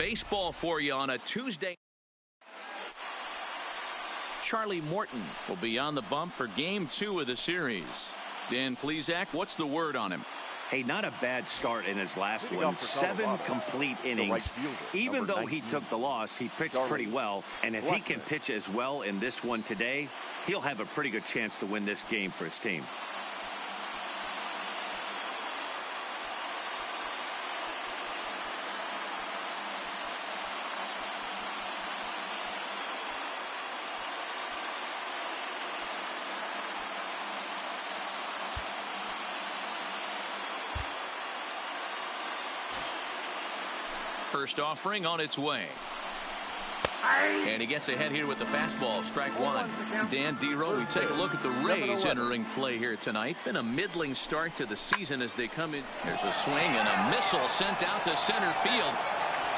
Baseball for you on a Tuesday. Charlie Morton will be on the bump for Game 2 of the series. Dan Plesac, what's the word on him? Hey, not a bad start in his last one. 7 complete innings. Even though he took the loss, he pitched pretty well. And if he can pitch as well in this one today, he'll have a pretty good chance to win this game for his team. First offering on its way. And he gets ahead here with the fastball. Strike one. Dan Dero, we take a look at the Rays entering play here tonight. Been a middling start to the season as they come in. There's a swing and a missile sent out to center field.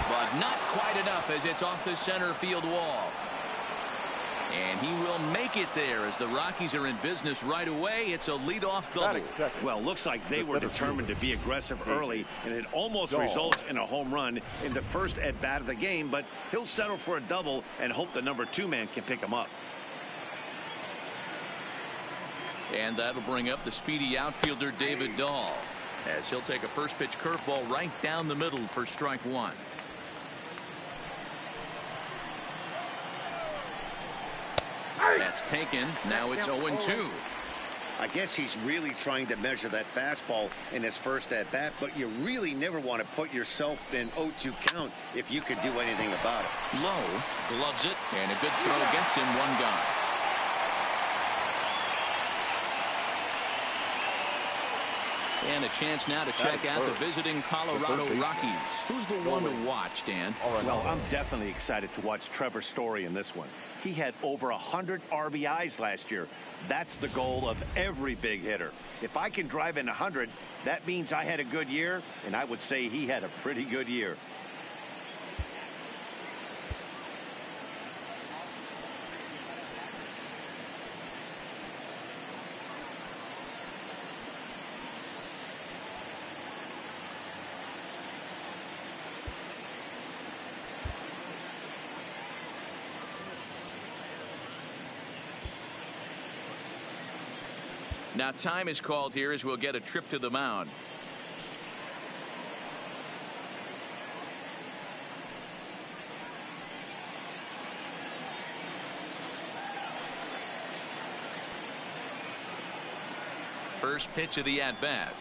But not quite enough as it's off the center field wall. And he will make it there as the Rockies are in business right away. It's a leadoff double. Well, looks like they were determined to be aggressive early, and it almost results in a home run in the first at-bat of the game, but he'll settle for a double and hope the number 2 man can pick him up. And that'll bring up the speedy outfielder David Dahl as he'll take a first pitch curveball right down the middle for strike one. That's taken. Now it's 0-2. I guess he's really trying to measure that fastball in his first at-bat, but you really never want to put yourself in 0-2 count if you could do anything about it. Low gloves it, and a good throw gets him one gone. And a chance now to check out the visiting Colorado Rockies. Who's the one to watch, Dan? Well, I'm definitely excited to watch Trevor Story in this one. He had over 100 RBIs last year. That's the goal of every big hitter. If I can drive in 100, that means I had a good year, and I would say he had a pretty good year. Now time is called here as we'll get a trip to the mound. First pitch of the at-bat.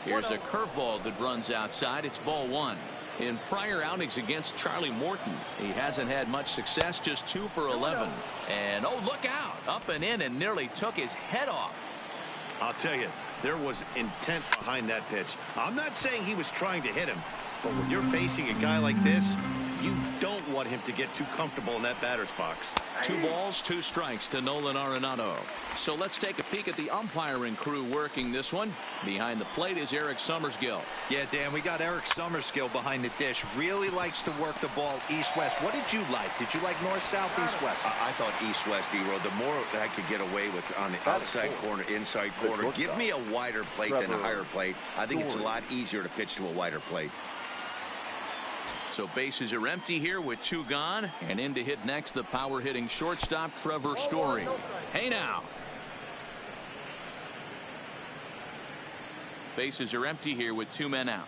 Here's a curveball that runs outside. It's ball one. In prior outings against Charlie Morton, he hasn't had much success, just 2 for 11. And oh, look out, up and in and nearly took his head off. I'll tell you, there was intent behind that pitch. I'm not saying he was trying to hit him, but when you're facing a guy like this, you don't want him to get too comfortable in that batter's box. 2 balls, 2 strikes to Nolan Arenado. So let's take a peek at the umpiring crew working this one. Behind the plate is Eric Summersgill. Yeah, Dan, we got Eric Summersgill behind the dish. Really likes to work the ball east-west. What did you like? Did you like north-south, east-west? I thought east-west, D-Road. The more I could get away with on the outside corner, inside corner, give me a wider plate than a higher plate. I think it's a lot easier to pitch to a wider plate. So bases are empty here with 2 gone, and in to hit next the power hitting shortstop Trevor Story. Hey now. Bases are empty here with 2 men out.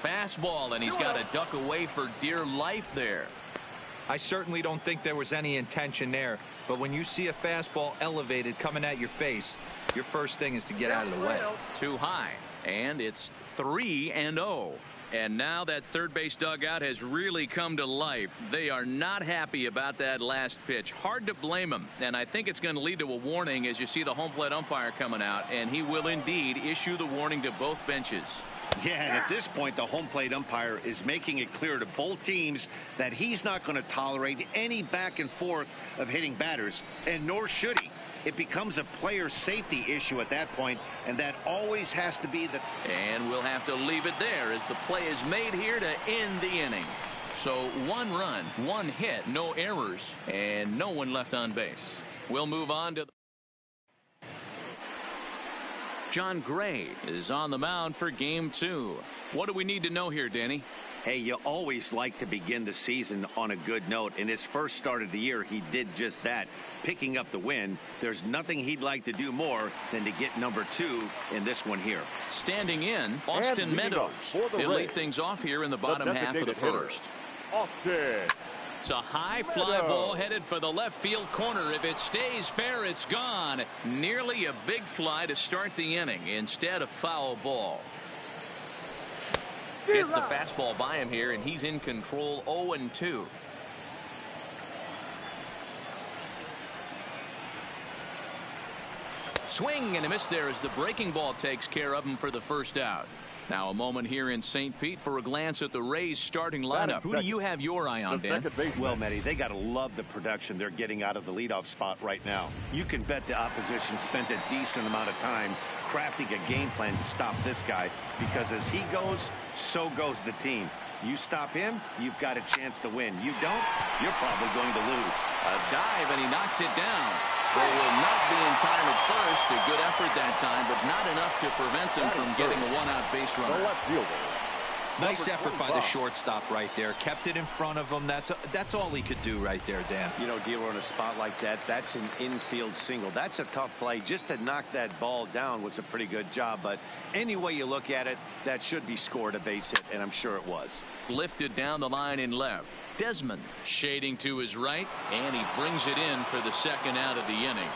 Fastball, and he's got to duck away for dear life there. I certainly don't think there was any intention there, but when you see a fastball elevated coming at your face, your first thing is to get out of the way. Too high. And it's 3-0. And now that third base dugout has really come to life. They are not happy about that last pitch. Hard to blame them. And I think it's going to lead to a warning as you see the home plate umpire coming out. And he will indeed issue the warning to both benches. Yeah, and at this point, the home plate umpire is making it clear to both teams that he's not going to tolerate any back and forth of hitting batters, and nor should he. It becomes a player safety issue at that point, and that always has to be the... And we'll have to leave it there as the play is made here to end the inning. So 1 run, 1 hit, no errors, and no one left on base. We'll move on to... John Gray is on the mound for game 2. What do we need to know here, Danny? Hey, you always like to begin the season on a good note. In his first start of the year, he did just that, picking up the win. There's nothing he'd like to do more than to get number 2 in this one here. Standing in, Austin Meadows. He'll lead things off here in the bottom half of the first. Austin. It's a high fly ball headed for the left field corner. If it stays fair, it's gone. Nearly a big fly to start the inning. Instead, a foul ball. Gets the fastball by him here, and he's in control. 0-2. Swing and a miss there as the breaking ball takes care of him for the first out. Now a moment here in St. Pete for a glance at the Rays starting lineup. Who do you have your eye on, Dan? Well, Matty, they got to love the production they're getting out of the leadoff spot right now. You can bet the opposition spent a decent amount of time crafting a game plan to stop this guy, because as he goes, so goes the team. You stop him, you've got a chance to win. You don't, you're probably going to lose. A dive, and he knocks it down. They will not be in time at first. A good effort that time, but not enough to prevent them from getting a one-out base runner. Nice effort by the shortstop right there. Kept it in front of him. That's all he could do right there, Dan. You know, Dealer, on a spot like that, that's an infield single. That's a tough play. Just to knock that ball down was a pretty good job. But any way you look at it, that should be scored a base hit, and I'm sure it was. Lifted down the line in left. Desmond shading to his right, and he brings it in for the second out of the inning.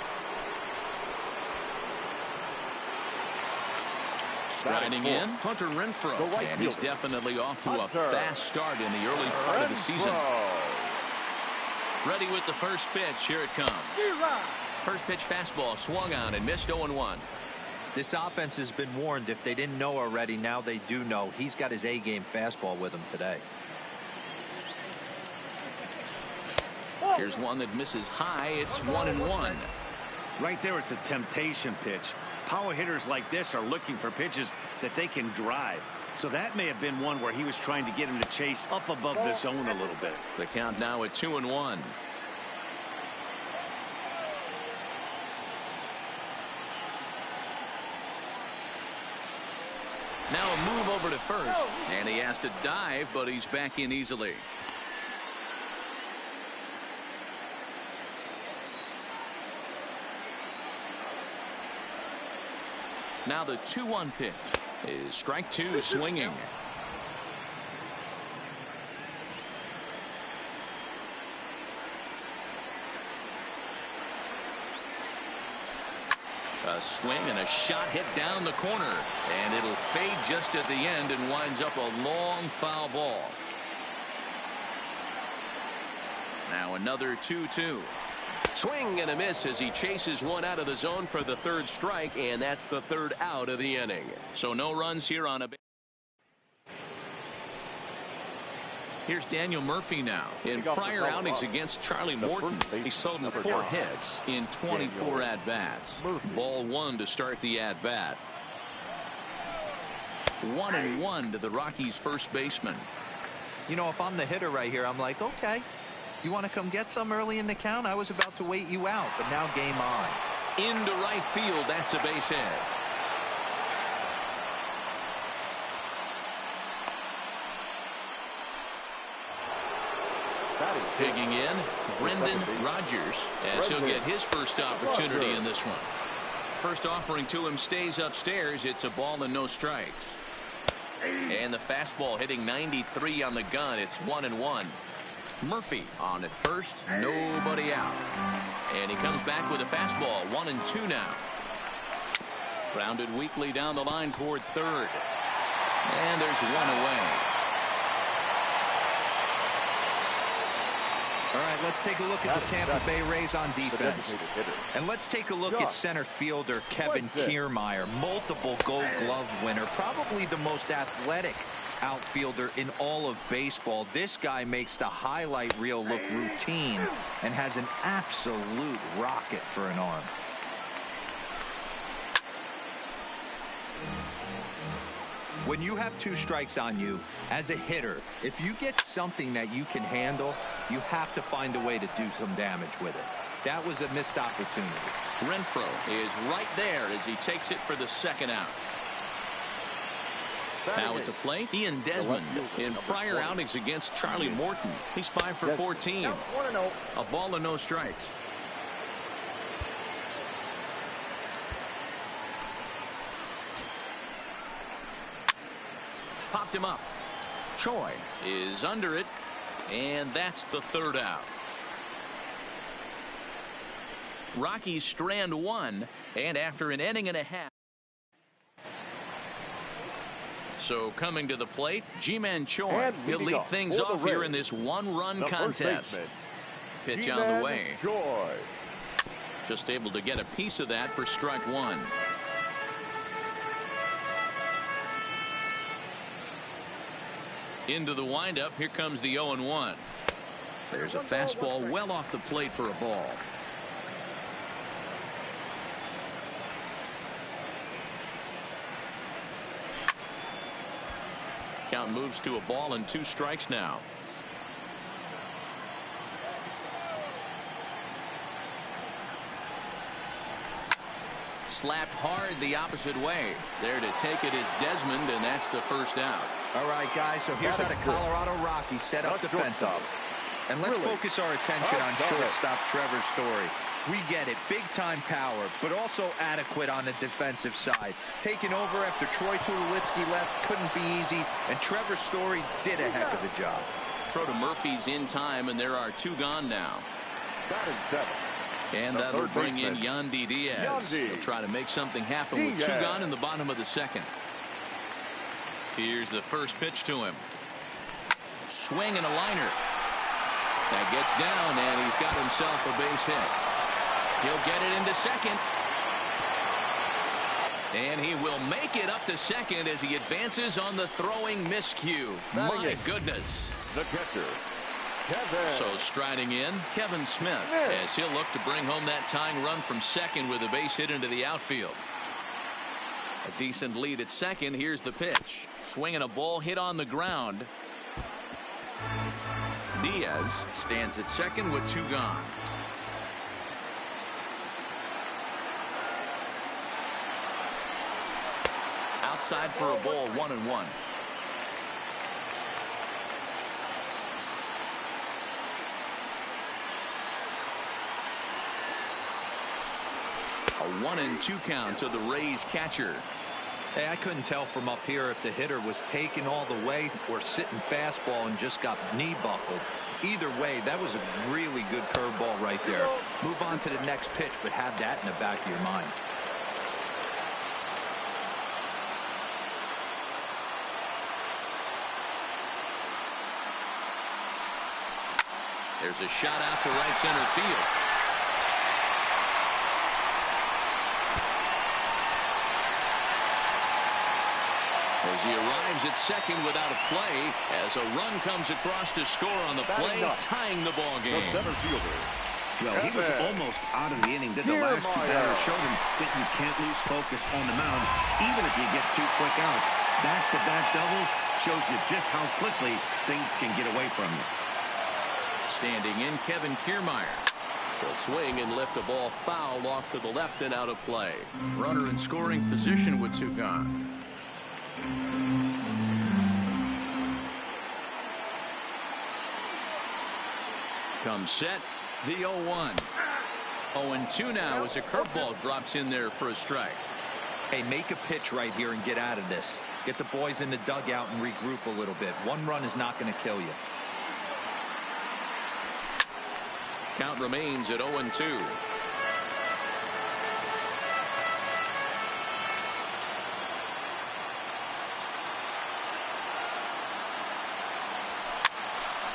Striding in, Hunter Renfroe, and he's definitely off to a fast start in the early part of the season. Ready with the first pitch. Here it comes. First pitch fastball swung on and missed. 0-1. This offense has been warned. If they didn't know already, now they do know. He's got his A-game fastball with him today. Here's one that misses high. It's 1-1. Right there, it's a temptation pitch. Power hitters like this are looking for pitches that they can drive. So that may have been one where he was trying to get him to chase up above the zone a little bit. The count now at 2-1. Now a move over to first, and he has to dive, but he's back in easily. Now the 2-1 pitch is strike 2, swinging. A swing and a shot hit down the corner, and it'll fade just at the end and winds up a long foul ball. Now another 2-2. Swing and a miss as he chases one out of the zone for the third strike, and that's the third out of the inning. So no runs here on a base. Here's Daniel Murphy now. In prior outings against Charlie Morton, he's totaled 4 hits in 24 at-bats. Ball 1 to start the at-bat. 1-1 to the Rockies' first baseman. You know, if I'm the hitter right here, I'm like, okay, you want to come get some early in the count? I was about to wait you out, but now game on. Into right field, that's a base hit. Digging in, Brendan Rodgers, as he'll get his first opportunity in this one. First offering to him stays upstairs. It's a ball and no strikes. And the fastball hitting 93 on the gun. It's 1-1. Murphy on at first, nobody out. And he comes back with a fastball. 1-2 now. Grounded weakly down the line toward third. And there's one away. All right, let's take a look at the Tampa Bay Rays on defense. And let's take a look at center fielder Kevin Kiermaier, multiple Gold Glove winner, probably the most athletic outfielder in all of baseball. This guy makes the highlight reel look routine and has an absolute rocket for an arm. When you have 2 strikes on you as a hitter, if you get something that you can handle, you have to find a way to do some damage with it. That was a missed opportunity. Renfroe is right there as he takes it for the second out. Now at the plate, Ian Desmond. In prior outings against Charlie Morton, he's 5 for 14. A ball and no strikes. Popped him up. Choi is under it, and that's the third out. Rockies strand one, and after an inning and a half. So coming to the plate, Ji-Man Choi. He'll lead things off here in this one-run contest. Pitch on the way. Just able to get a piece of that for strike one. Into the windup. Here comes the 0-1. There's a fastball well off the plate for a ball. Count moves to a ball and 2 strikes now. Slapped hard the opposite way. There to take it is Desmond, and that's the first out. All right, guys, so here's how the Colorado Rockies set up defensively. And let's focus our attention on shortstop Trevor Story. We get it, big-time power, but also adequate on the defensive side. Taking over after Troy Tulowitzki left couldn't be easy, and Trevor Story did a heck of a job. Throw to Murphy's in time, and there are 2 gone now. And that'll bring in Yandy Diaz. He'll try to make something happen with 2 gone in the bottom of the second. Here's the first pitch to him. Swing and a liner. That gets down, and he's got himself a base hit. He'll get it into second. And he will make it up to second as he advances on the throwing miscue. My goodness. The catcher, Kevin. So striding in, Kevin Smith, as he'll look to bring home that tying run from second with a base hit into the outfield. A decent lead at second. Here's the pitch. Swinging a ball hit on the ground. Diaz stands at second with 2 gone. Outside for a ball, 1-1. A 1-2 count to the Rays catcher. Hey, I couldn't tell from up here if the hitter was taken all the way or sitting fastball and just got knee buckled. Either way, that was a really good curveball right there. Move on to the next pitch, but have that in the back of your mind. There's a shot out to right center field. As he arrives at second without a play, as a run comes across to score on the play, tying the ball game. The center fielder. Well, he was almost out of the inning. Did the last 2 batters showed him that you can't lose focus on the mound, even if you get 2 quick outs. Back-to-back doubles shows you just how quickly things can get away from you. Standing in, Kevin Kiermaier. He'll swing and lift the ball foul off to the left and out of play. Runner in scoring position with 2 gone. Comes set, the 0-1. 0-2 now as a curveball drops in there for a strike. Hey, make a pitch right here and get out of this. Get the boys in the dugout and regroup a little bit. 1 run is not going to kill you. Count remains at 0-2.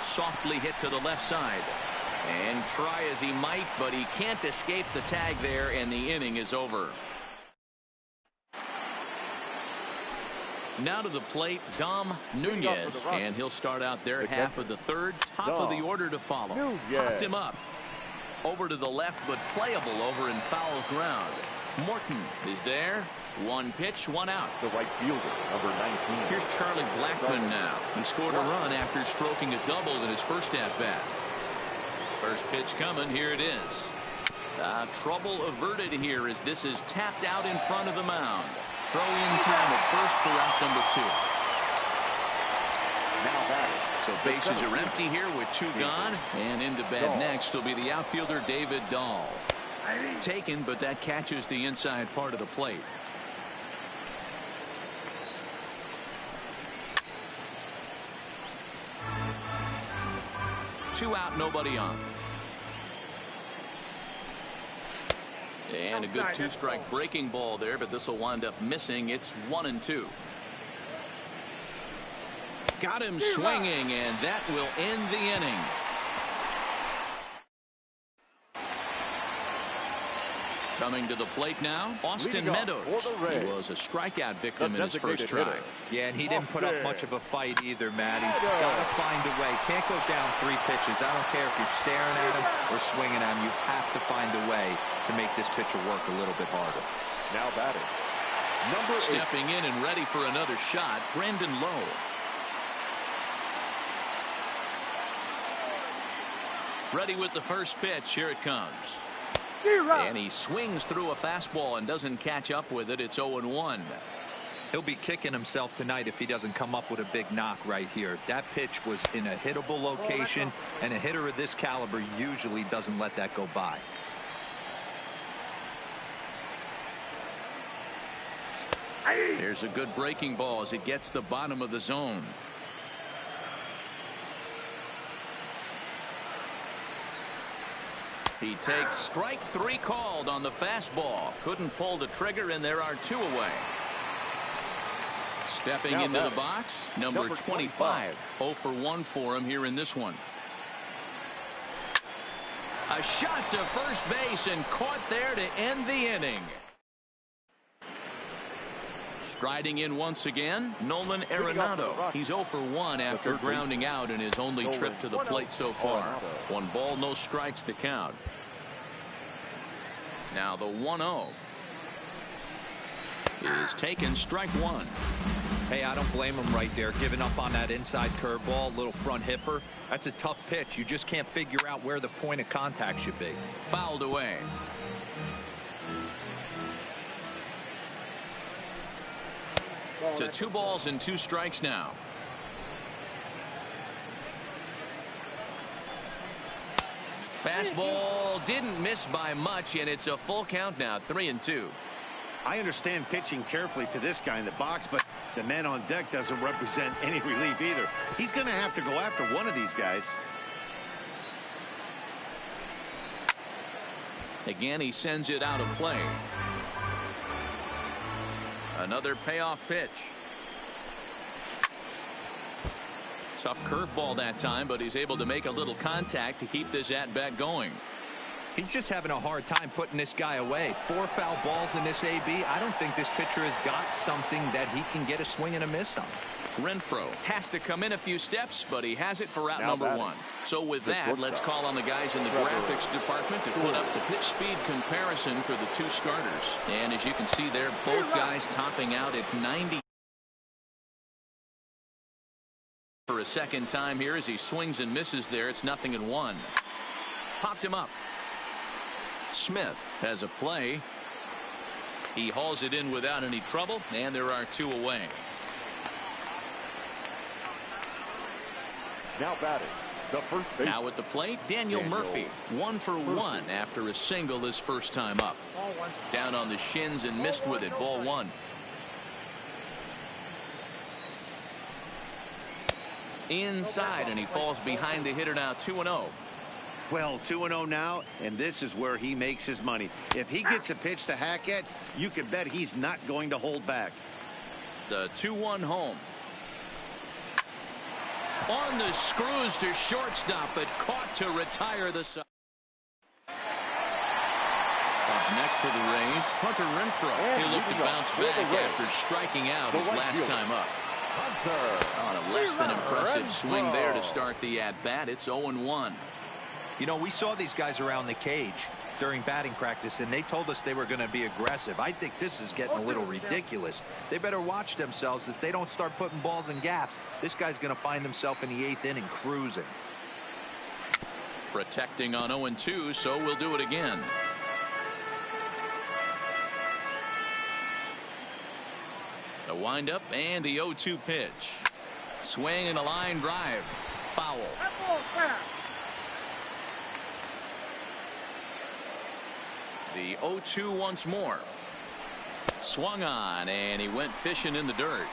Softly hit to the left side. And try as he might, but he can't escape the tag there, and the inning is over. Now to the plate, Dom Nunez, and he'll start out there half of the third, top of the order to follow. Popped him up. Over to the left, but playable over in foul ground. Morton is there. 1 pitch, 1 out. The right fielder, number 19. Here's Charlie Blackmon now. He scored a run after stroking a double in his first at-bat. First pitch coming. Here it is. Trouble averted here as this is tapped out in front of the mound. Throw in time at first for out number 2. Now batting. So bases are empty here with 2 gone. And into bat next will be the outfielder David Dahl. Taken, but that catches the inside part of the plate. Two out, nobody on. And a good 2-strike breaking ball there, but this will wind up missing. It's 1-2. Got him swinging, and that will end the inning. Coming to the plate now, Austin Meadows. He was a strikeout victim in his first try. Yeah, and he didn't put up much of a fight either, Matty. Gotta find a way. Can't go down 3 pitches. I don't care if you're staring at him or swinging at him. You have to find a way to make this pitcher work a little bit harder. Now batting. Number 8. Stepping in and ready for another shot, Brandon Lowe. Ready with the first pitch. Here it comes. And he swings through a fastball and doesn't catch up with it. It's 0-1. He'll be kicking himself tonight if he doesn't come up with a big knock right here. That pitch was in a hittable location, and a hitter of this caliber usually doesn't let that go by. There's a good breaking ball as it gets the bottom of the zone. He takes strike 3 called on the fastball. Couldn't pull the trigger, and there are 2 away. Stepping now into the box, number 25. 0 for 1 for him here in this one. A shot to first base and caught there to end the inning. Striding in once again, Nolan Arenado. He's 0 for 1 after grounding out in his only trip to the plate so far. 1 ball, no strikes to count. Now the 1-0 is taken, strike 1. Hey, I don't blame him right there, giving up on that inside curveball, little front hipper. That's a tough pitch. You just can't figure out where the point of contact should be. Fouled away. To 2 balls and 2 strikes now. Fastball didn't miss by much, and it's a full count now, 3-2. I understand pitching carefully to this guy in the box, but the man on deck doesn't represent any relief either. He's going to have to go after one of these guys. Again, he sends it out of play. Another payoff pitch. Tough curveball that time, but he's able to make a little contact to keep this at-bat going. He's just having a hard time putting this guy away. 4 foul balls in this AB. I don't think this pitcher has got something that he can get a swing and a miss on. Renfroe has to come in a few steps, but he has it for out number 1. So with that, let's call on the guys in the graphics department to put up the pitch speed comparison for the 2 starters. And as you can see there, both guys topping out at 90. For a second time here as he swings and misses there. It's 0-1. Popped him up. Smith has a play. He hauls it in without any trouble, and there are 2 away. Now batting, the first base. Now at the plate, Daniel Murphy. 1 for 1 after a single his first time up. Down on the shins and missed with it. Ball 1. Inside, and he falls behind the hitter now. 2-0. Well, 2-0 now, and this is where he makes his money. If he gets a pitch to hack at, you can bet he's not going to hold back. The 2-1 home. On the screws to shortstop, but caught to retire the side. Up next for the Rays, Hunter Renfroe. He'll look to bounce back after striking out his last time up. On a less than impressive swing there to start the at-bat. It's 0-1. You know, we saw these guys around the cage during batting practice, and they told us they were going to be aggressive. I think this is getting a little ridiculous. They better watch themselves. If they don't start putting balls in gaps, this guy's going to find himself in the 8th inning cruising. Protecting on 0-2, so we'll do it again. The windup and the 0-2 pitch. Swing and a line drive. Foul. The 0-2 once more. Swung on, and he went fishing in the dirt.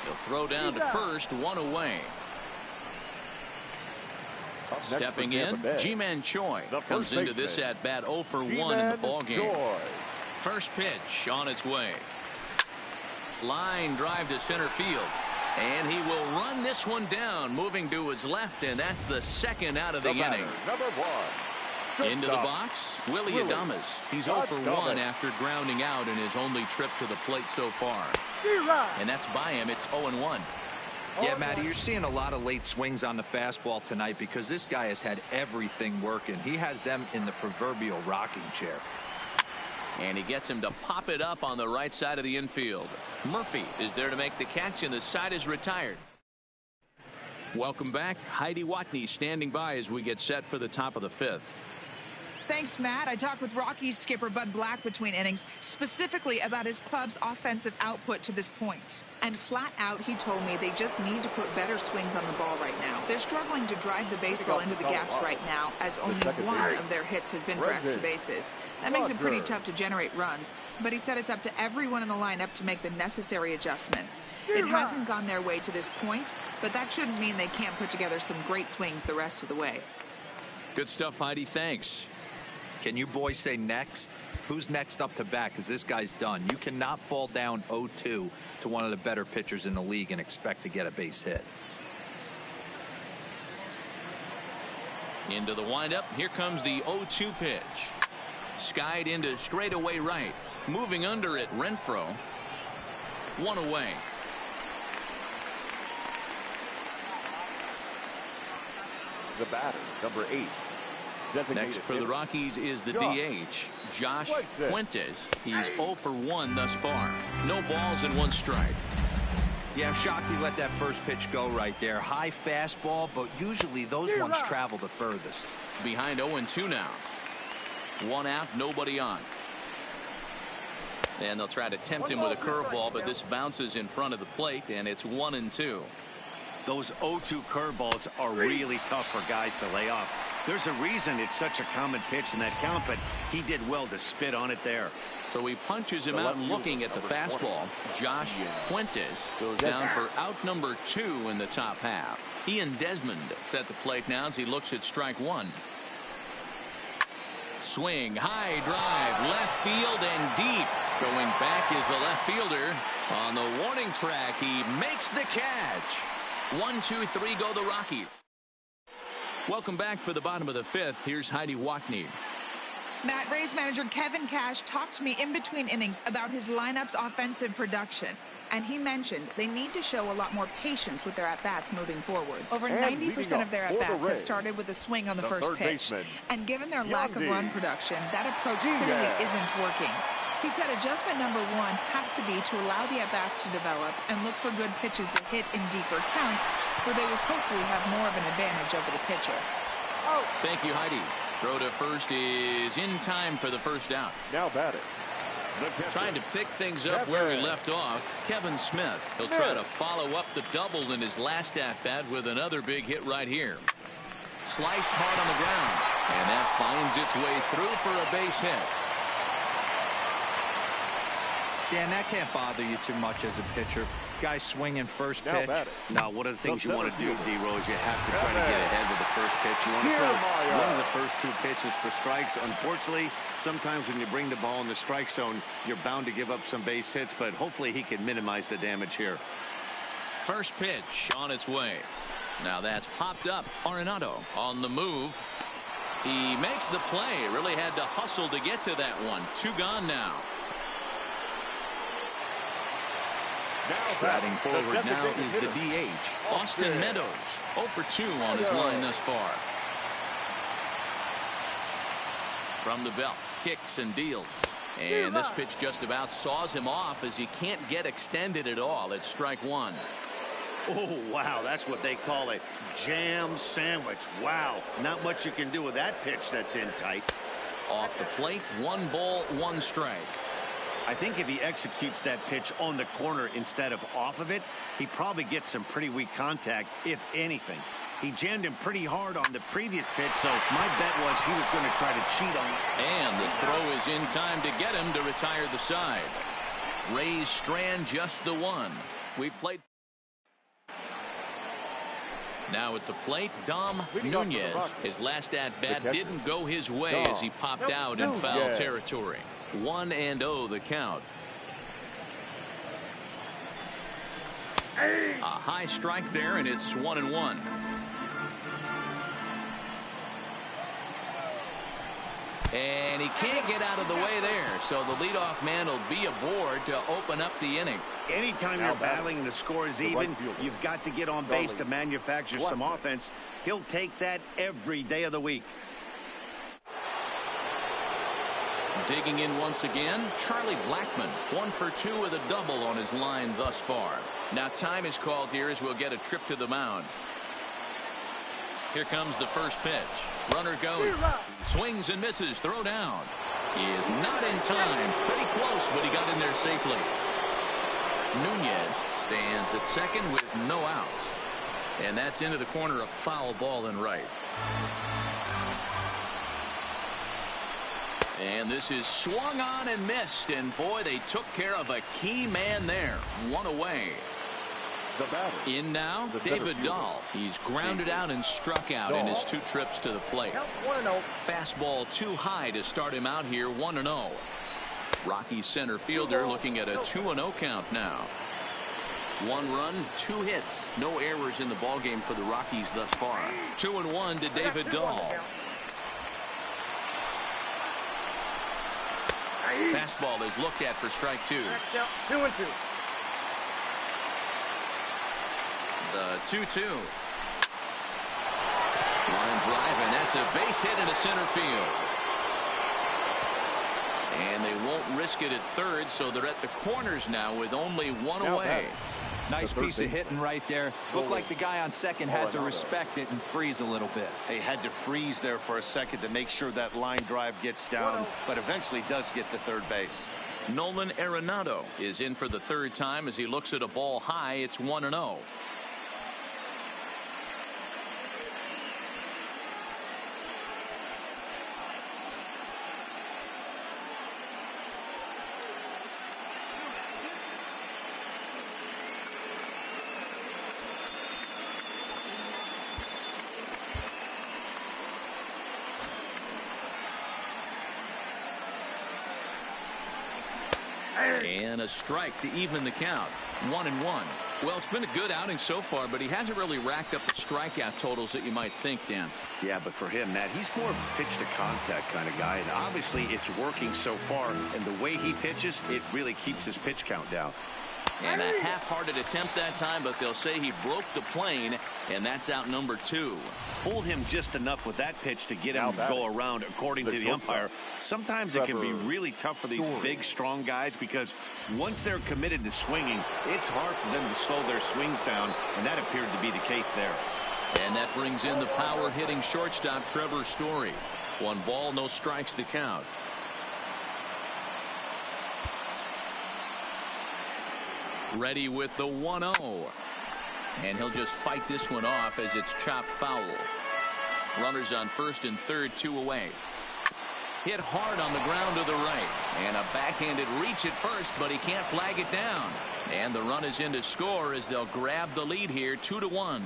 He'll throw down to first, one away. Stepping in, Ji-Man Choi comes into this at bat 0 for 1 in the ballgame. First pitch on its way. Line drive to center field. And he will run this one down, moving to his left, and that's the second out of the inning. Number 1. Into the box, Willy Adames. He's 0 for 1 after grounding out in his only trip to the plate so far. And that's by him. It's 0-1. Yeah, Matty, you're seeing a lot of late swings on the fastball tonight because this guy has had everything working. He has them in the proverbial rocking chair. And he gets him to pop it up on the right side of the infield. Murphy is there to make the catch, and the side is retired. Welcome back. Heidi Watney standing by as we get set for the top of the 5th. Thanks, Matt. I talked with Rockies skipper Bud Black between innings, specifically about his club's offensive output to this point. And flat out, he told me they just need to put better swings on the ball right now. They're struggling to drive the baseball into the gaps right now, as only one of their hits has been for extra bases. That makes it pretty tough to generate runs, but he said it's up to everyone in the lineup to make the necessary adjustments. It hasn't gone their way to this point, but that shouldn't mean they can't put together some great swings the rest of the way. Good stuff, Heidi. Thanks. Can you boys say next? Who's next up to bat? Because this guy's done. You cannot fall down 0-2 to one of the better pitchers in the league and expect to get a base hit. Into the windup. Here comes the 0-2 pitch. Skied into straightaway right. Moving under it, Renfroe. One away. The batter, number 8. Next for the Rockies is the DH, Josh Fuentes. He's 0 for 1 thus far. No balls and 1 strike. Yeah, I'm shocked he let that first pitch go right there. High fastball, but usually those ones travel the furthest. Behind 0-2 now. 1 out, nobody on. And they'll try to tempt him with a curveball, but this bounces in front of the plate, and it's 1-2. Those 0-2 curveballs are really tough for guys to lay off. There's a reason it's such a common pitch in that count, but he did well to spit on it there. So he punches him out looking at the fastball. Josh Fuentes goes down for out number 2 in the top half. Ian Desmond is at the plate now as he looks at strike 1. Swing, high drive, left field and deep. Going back is the left fielder. On the warning track, he makes the catch. 1, 2, 3 go the Rockies. Welcome back for the bottom of the 5th. Here's Heidi Watney. Matt, Rays manager Kevin Cash talked to me in between innings about his lineup's offensive production. And he mentioned they need to show a lot more patience with their at-bats moving forward. Over 90% of their at-bats have started with a swing on the first pitch. And given their lack of run production, that approach clearly isn't working. He said adjustment number 1 has to be to allow the at-bats to develop and look for good pitches to hit in deeper counts where they will hopefully have more of an advantage over the pitcher. Thank you, Heidi. Throw to first is in time for the first out. Now batting. Trying to pick things up where he left off, Kevin Smith. He'll try to follow up the double in his last at-bat with another big hit right here. Sliced hard on the ground, and that finds its way through for a base hit. Dan, that can't bother you too much as a pitcher. Guy swinging first pitch. Now, one of the things you want to do, D-Rose, you have to try to get ahead with the first pitch. You want to throw one of the first 2 pitches for strikes. Unfortunately, sometimes when you bring the ball in the strike zone, you're bound to give up some base hits, but hopefully he can minimize the damage here. First pitch on its way. Now that's popped up. Arenado on the move. He makes the play. Really had to hustle to get to that one. 2 gone now. Striding forward now is the DH, Austin Meadows. 0 for 2 on his line thus far. From the belt, kicks and deals. And this pitch just about saws him off as he can't get extended at all. It's strike 1. Oh, wow, that's what they call a jam sandwich. Wow, not much you can do with that pitch that's in tight. Off the plate, 1 ball, 1 strike. I think if he executes that pitch on the corner instead of off of it, he probably gets some pretty weak contact, if anything. He jammed him pretty hard on the previous pitch, so my bet was he was going to try to cheat on it. And the throw is in time to get him to retire the side. Rays strand just the one. We played. Now at the plate, Dom Nunez. His last at-bat didn't go his way as he popped out in foul territory. 1-0 the count. A high strike there, and it's 1-1. And he can't get out of the way there, so the leadoff man will be aboard to open up the inning. Anytime you're battling and the score is even, you've got to get on base to manufacture some offense. He'll take that every day of the week. Digging in once again, Charlie Blackmon, 1 for 2 with a double on his line thus far. Now time is called here as we'll get a trip to the mound. Here comes the first pitch. Runner goes. Swings and misses. Throw down. He is not in time. Pretty close, but he got in there safely. Nunez stands at second with no outs. And that's into the corner, a foul ball and right. And this is swung on and missed. And boy, they took care of a key man there. One away. In now, David Dahl. He's grounded out and struck out in his 2 trips to the plate. Fastball too high to start him out here, 1-0. Rockies center fielder looking at a 2-0 count now. 1 run, 2 hits. No errors in the ballgame for the Rockies thus far. 2-1 to David Dahl. Fastball is looked at for strike 2. 2-2. The 2-2. Line drive, and that's a base hit into center field. And they won't risk it at third, so they're at the corners now with only 1 away. Nice piece of hitting right there. Looked like the guy on second had to respect it and freeze a little bit. They had to freeze there for a second to make sure that line drive gets down, but eventually does get to third base. Nolan Arenado is in for the 3rd time as he looks at a ball high. It's 1-0. And a strike to even the count. 1-1. Well, it's been a good outing so far, but he hasn't really racked up the strikeout totals that you might think, Dan. Yeah, but for him, Matt, he's more of a pitch to contact kind of guy, and obviously it's working so far, and the way he pitches, it really keeps his pitch count down. And a half-hearted attempt that time, but they'll say he broke the plane, and that's out number 2. Fooled him just enough with that pitch to get him to go around, according to the umpire. Sometimes it can be really tough for these big, strong guys because once they're committed to swinging, it's hard for them to slow their swings down, and that appeared to be the case there. And that brings in the power-hitting shortstop, Trevor Story. 1 ball, no strikes to count. Ready with the 1-0. And he'll just fight this one off as it's chopped foul. Runners on first and third, 2 away. Hit hard on the ground to the right. And a backhanded reach at first, but he can't flag it down. And the run is in to score as they'll grab the lead here, 2-1.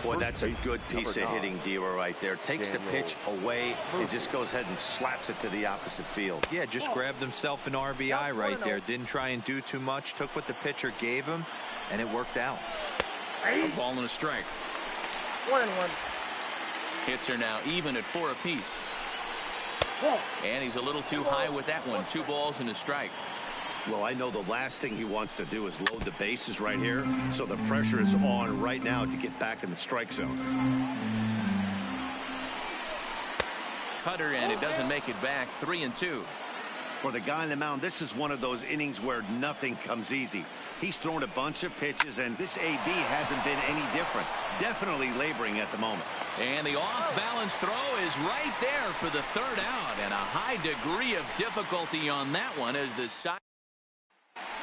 Boy, that's a good piece of hitting, Dero, right there. Takes the pitch away and just goes ahead and slaps it to the opposite field. Yeah, just grabbed himself an RBI right there. Didn't try and do too much. Took what the pitcher gave him, and it worked out. A ball and a strike. 1-1. Hits are now even at 4 apiece. And he's a little too high with that one. 2 balls and a strike. Well, I know the last thing he wants to do is load the bases right here, so the pressure is on right now to get back in the strike zone. Cutter, and it doesn't make it back. 3-2. For the guy on the mound, this is one of those innings where nothing comes easy. He's thrown a bunch of pitches, and this AB hasn't been any different. Definitely laboring at the moment. And the off-balance throw is right there for the third out, and a high degree of difficulty on that one as the side.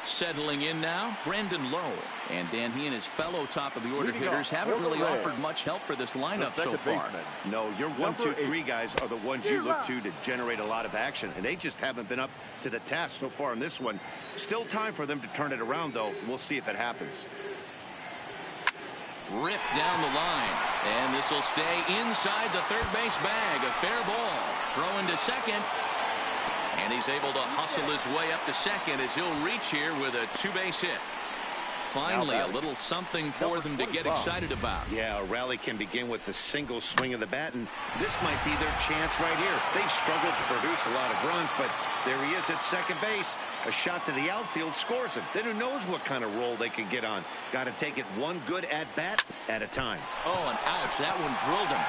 Settling in now, Brandon Lowe. And Dan, he and his fellow top-of-the-order hitters haven't really offered much help for this lineup so far. No, your 1, 2, 3 guys are the ones you look to generate a lot of action, and they just haven't been up to the task so far in this one. Still time for them to turn it around, though. We'll see if it happens. Ripped down the line, and this will stay inside the third base bag. A fair ball. Throw into second. And he's able to hustle his way up to second as he'll reach here with a two-base hit. Finally, a little something for them to get excited about. Yeah, a rally can begin with a single swing of the bat, and this might be their chance right here. They've struggled to produce a lot of runs, but there he is at second base. A shot to the outfield scores him. Then who knows what kind of roll they can get on. Got to take it one good at-bat at a time. Oh, and ouch, that one drilled him.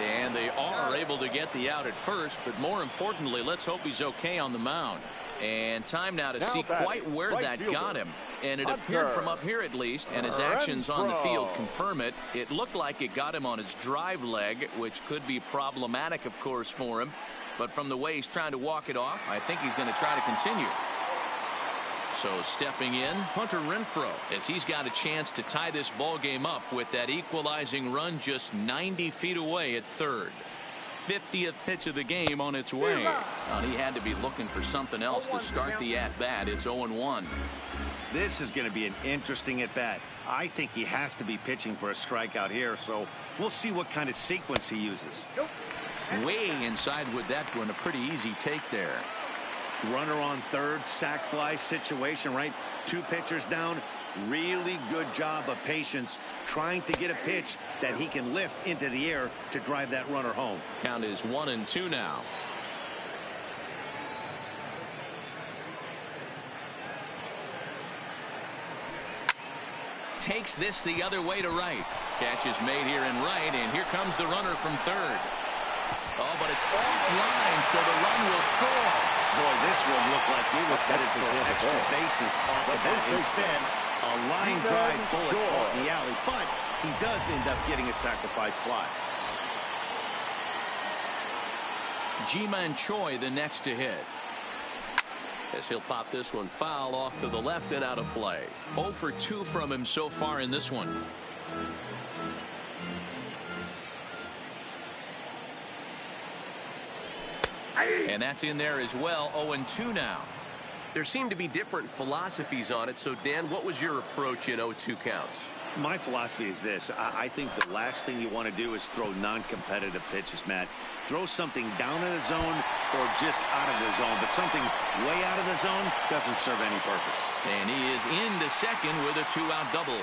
And they are able to get the out at first, but more importantly, let's hope he's okay on the mound. And time now to see quite where that got him. And it appeared from up here at least, and his actions on the field confirm it. It looked like it got him on his drive leg, which could be problematic, of course, for him. But from the way he's trying to walk it off, I think he's going to try to continue. So stepping in, Hunter Renfroe, as he's got a chance to tie this ball game up with that equalizing run just 90 feet away at third. 50th pitch of the game on its way. He had to be looking for something else to start the at-bat. It's 0-1. This is going to be an interesting at-bat. I think he has to be pitching for a strikeout here, so we'll see what kind of sequence he uses. Way inside with that one. A pretty easy take there. Runner on third, sac fly situation, right? Two pitchers down. Really good job of patience, trying to get a pitch that he can lift into the air to drive that runner home. Count is 1-2 now. Takes this the other way to right. Catch is made here in right, and here comes the runner from third. Oh, but it's offline, so the run will score. Boy, this one looked like he was headed for extra bases off the bat. Instead, a line drive bullet caught in the alley, but he does end up getting a sacrifice fly. Ji-Man Choi the next to hit. As he'll pop this one foul off to the left and out of play. 0 for 2 from him so far in this one. And that's in there as well. 0-2 now. There seem to be different philosophies on it. So, Dan, what was your approach in 0-2 counts? My philosophy is this. I think the last thing you want to do is throw non-competitive pitches, Matt. Throw something down in the zone or just out of the zone. But something way out of the zone doesn't serve any purpose. And he is into second with a 2-out double.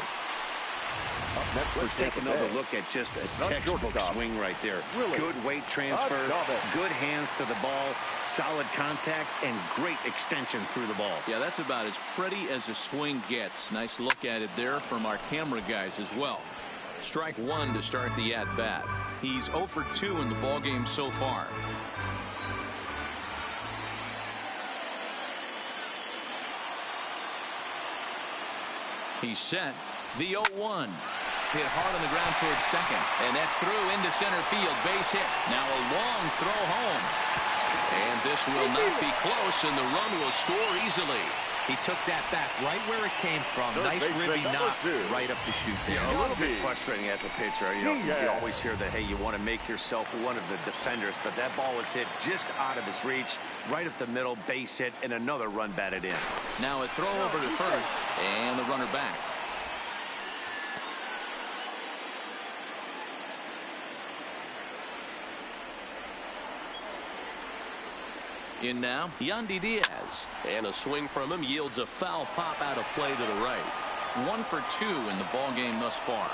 Let's take another look at just a textbook swing right there. Good weight transfer, good hands to the ball, solid contact, and great extension through the ball. Yeah, that's about as pretty as a swing gets. Nice look at it there from our camera guys as well. Strike one to start the at-bat. He's 0 for 2 in the ballgame so far. He's set. The 0-1. Hit hard on the ground towards second. And that's through into center field. Base hit. Now a long throw home. And this will not be close, and the run will score easily. He took that back right where it came from. Nice ribby knock right up the chute there. A little bit frustrating as a pitcher. You know, you always hear that, hey, you want to make yourself one of the defenders, but that ball was hit just out of his reach, right up the middle, base hit, and another run batted in. Now a throw over to first, and the runner back. In now, Yandy Diaz. And a swing from him yields a foul pop out of play to the right. 1 for 2 in the ball game thus far.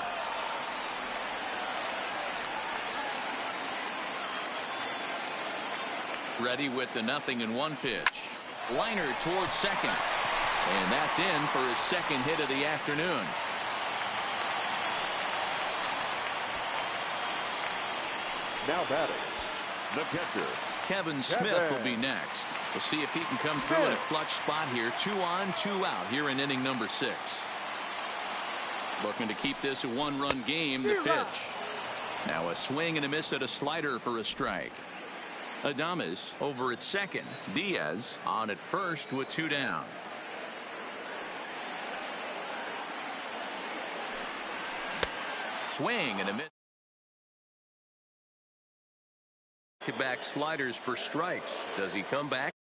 Ready with the 0-1 pitch. Liner towards second. And that's in for his second hit of the afternoon. Now batting, the catcher, Kevin Smith will be next. We'll see if he can come through in a clutch spot here. 2 on, 2 out here in inning number 6. Looking to keep this a 1-run game. The pitch. Now a swing and a miss at a slider for a strike. Adames over at second. Diaz on at first with 2 down. Swing and a miss. Back-to-back sliders for strikes. Does he come back?